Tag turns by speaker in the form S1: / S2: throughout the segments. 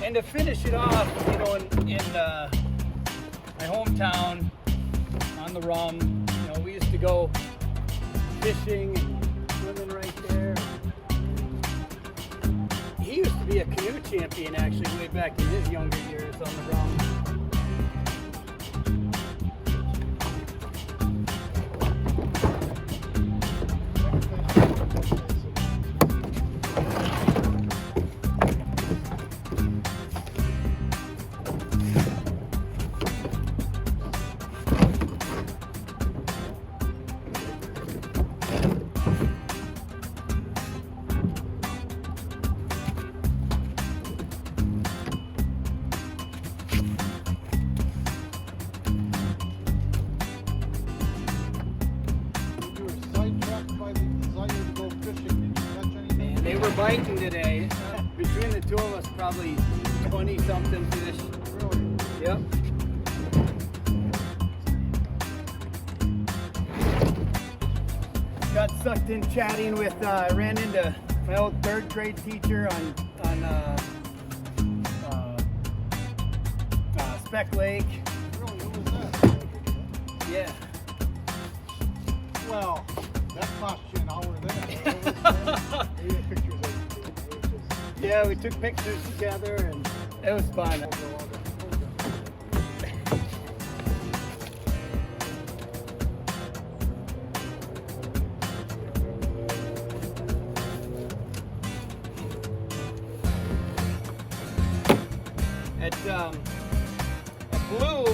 S1: And to finish it off, you know, in my hometown on the Rum, you know, we used to go fishing and swimming right there. He used to be a canoe champion actually way back in his younger years on the Rum. They were biting today. Between the two of us, probably 20-something fish.
S2: Really?
S1: Yep. Got sucked in chatting with, ran into my old 3rd grade teacher on Speck Lake.
S2: Really? Who was that?
S1: Yeah.
S2: Well, that cost you an hour there.
S1: Yeah, we took pictures together and it was fun. At Blue,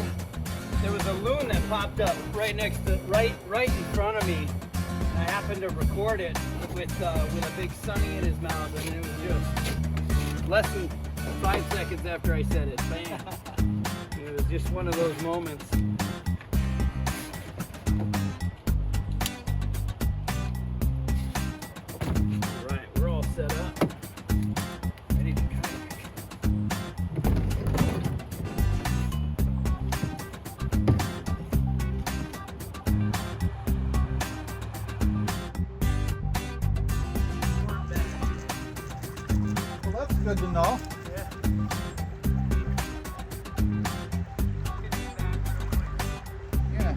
S1: there was a loon that popped up right next to, right in front of me. And I happened to record it with a big sunny in his mouth, and it was just less than 5 seconds after I said it. Bam! It was just one of those moments. All right, we're all set up. Ready to kayak.
S2: Well, that's good to know.
S1: Yeah.
S2: Yeah.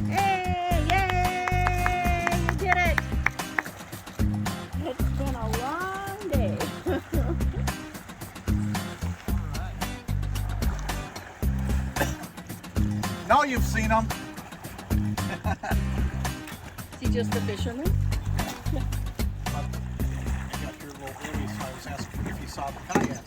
S3: Hey, yay! You did it! It's been a long day.
S2: Now you've seen them.
S3: Is he just a fisherman?
S2: I got here a little early, so I was asking if you saw the kayak.